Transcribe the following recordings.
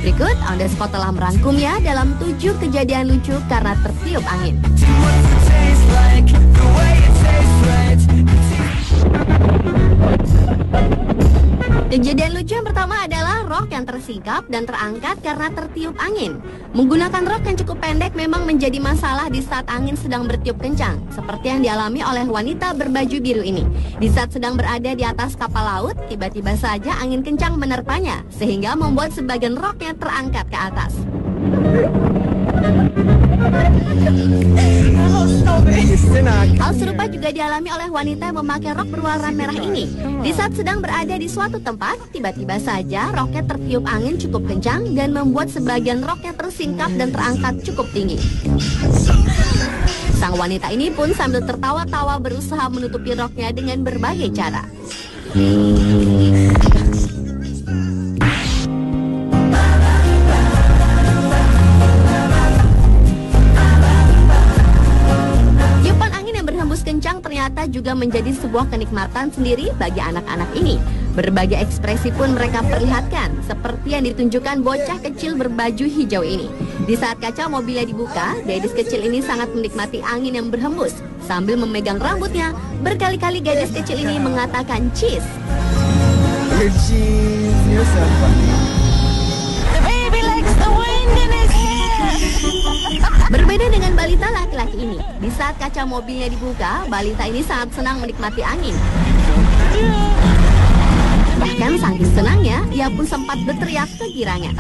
Berikut On The Spot telah merangkumnya dalam 7 kejadian lucu karena tertiup angin. Kejadian lucu yang pertama adalah rok yang tersingkap dan terangkat karena tertiup angin. Menggunakan rok yang cukup pendek memang menjadi masalah di saat angin sedang bertiup kencang, seperti yang dialami oleh wanita berbaju biru ini. Di saat sedang berada di atas kapal laut, tiba-tiba saja angin kencang menerpanya, sehingga membuat sebagian roknya terangkat ke atas. Hal serupa juga dialami oleh wanita yang memakai rok berwarna merah ini. Di saat sedang berada di suatu tempat, tiba-tiba saja roknya tertiup angin cukup kencang dan membuat sebagian roknya tersingkap dan terangkat cukup tinggi. Sang wanita ini pun sambil tertawa-tawa berusaha menutupi roknya dengan berbagai cara. Kencang ternyata juga menjadi sebuah kenikmatan sendiri bagi anak-anak ini. Berbagai ekspresi pun mereka perlihatkan, seperti yang ditunjukkan bocah kecil berbaju hijau ini. Di saat kaca mobilnya dibuka, gadis kecil ini sangat menikmati angin yang berhembus. Sambil memegang rambutnya, berkali-kali gadis kecil ini mengatakan cheese. Berbeda dengan balita laki-laki ini, di saat kaca mobilnya dibuka, balita ini sangat senang menikmati angin. Bahkan saking senangnya, ia pun sempat berteriak kegirangan.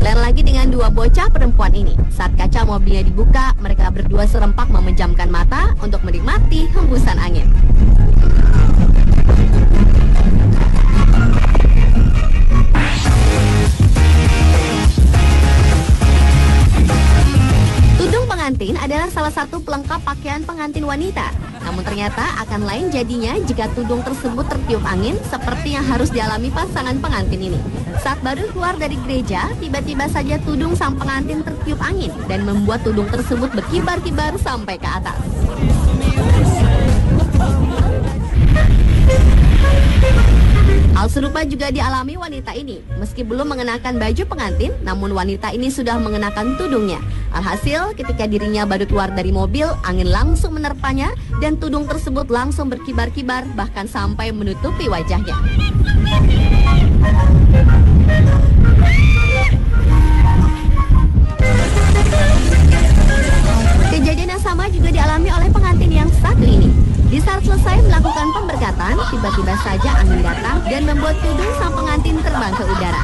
Lain lagi dengan dua bocah perempuan ini. Saat kaca mobilnya dibuka, mereka berdua serempak memejamkan mata untuk menikmati hembusan angin. Pengantin adalah salah satu pelengkap pakaian pengantin wanita. Namun ternyata akan lain jadinya jika tudung tersebut tertiup angin seperti yang harus dialami pasangan pengantin ini. Saat baru keluar dari gereja, tiba-tiba saja tudung sang pengantin tertiup angin dan membuat tudung tersebut berkibar-kibar sampai ke atas. Hal serupa juga dialami wanita ini. Meski belum mengenakan baju pengantin, namun wanita ini sudah mengenakan tudungnya. Alhasil, ketika dirinya baru keluar dari mobil, angin langsung menerpanya dan tudung tersebut langsung berkibar-kibar bahkan sampai menutupi wajahnya. Kejadian yang sama juga dialami oleh pengantin yang satu ini. Di saat selesai melakukan pemberkatan, tiba-tiba saja angin datang dan membuat tudung sang pengantin terbang ke udara.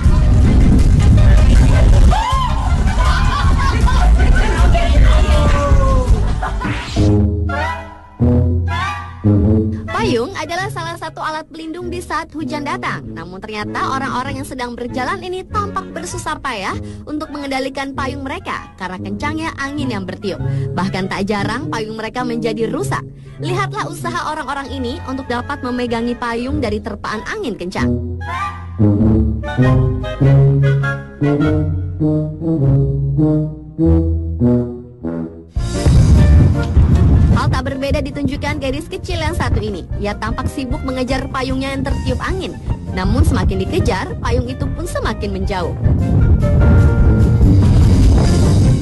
Payung adalah salah satu alat pelindung di saat hujan datang. Namun ternyata orang-orang yang sedang berjalan ini tampak bersusah payah untuk mengendalikan payung mereka karena kencangnya angin yang bertiup. Bahkan tak jarang payung mereka menjadi rusak. Lihatlah usaha orang-orang ini untuk dapat memegangi payung dari terpaan angin kencang. Hal tak berbeda ditunjukkan gadis kecil yang satu ini. Ia tampak sibuk mengejar payungnya yang tertiup angin. Namun semakin dikejar, payung itu pun semakin menjauh.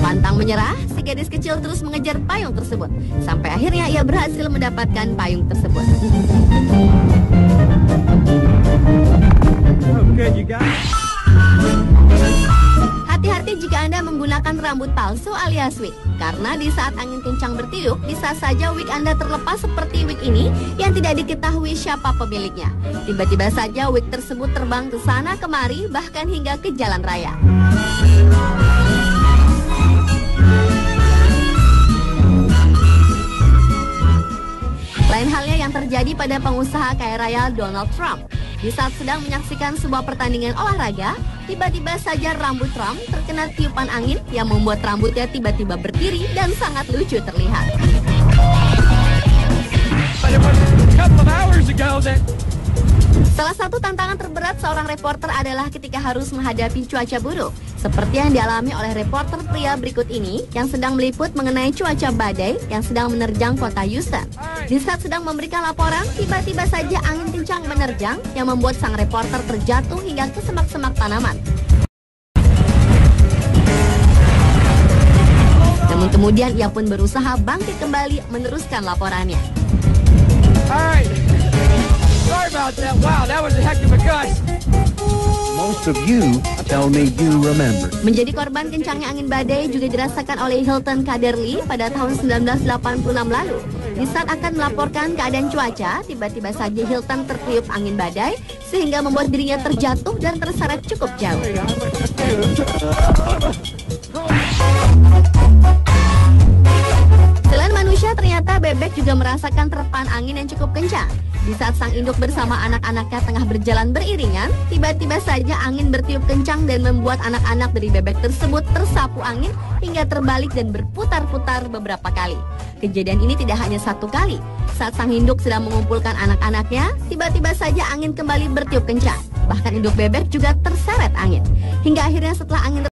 Pantang menyerah, si gadis kecil terus mengejar payung tersebut. Sampai akhirnya ia berhasil mendapatkan payung tersebut. Hati-hati jika Anda menggunakan rambut palsu alias wig. Karena di saat angin kencang bertiup, bisa saja wig Anda terlepas seperti wig ini yang tidak diketahui siapa pemiliknya. Tiba-tiba saja wig tersebut terbang ke sana kemari, bahkan hingga ke jalan raya. Lain halnya yang terjadi pada pengusaha kaya raya Donald Trump. Di saat sedang menyaksikan sebuah pertandingan olahraga, tiba-tiba saja rambut Trump terkena tiupan angin yang membuat rambutnya tiba-tiba berdiri dan sangat lucu terlihat. Salah satu tantangan terberat seorang reporter adalah ketika harus menghadapi cuaca buruk, seperti yang dialami oleh reporter pria berikut ini yang sedang meliput mengenai cuaca badai yang sedang menerjang kota Houston. Di saat sedang memberikan laporan, tiba-tiba saja angin kencang menerjang yang membuat sang reporter terjatuh hingga ke semak-semak tanaman. Namun kemudian ia pun berusaha bangkit kembali meneruskan laporannya. Sorry about that. Wow, that was a heck of a gust. Most of you tell me you remember. Menjadi korban kencangnya angin badai juga dirasakan oleh Hilton Kaderli pada tahun 1986 lalu. Di saat akan melaporkan keadaan cuaca, tiba-tiba saja Hilton tertiup angin badai sehingga membuat dirinya terjatuh dan terseret cukup jauh. Selain manusia, ternyata bebek juga merasakan terpaan angin yang cukup kencang. Di saat sang induk bersama anak-anaknya tengah berjalan beriringan, tiba-tiba saja angin bertiup kencang dan membuat anak-anak dari bebek tersebut tersapu angin hingga terbalik dan berputar-putar beberapa kali. Kejadian ini tidak hanya satu kali. Saat sang induk sedang mengumpulkan anak-anaknya, tiba-tiba saja angin kembali bertiup kencang. Bahkan induk bebek juga terseret angin. Hingga akhirnya setelah angin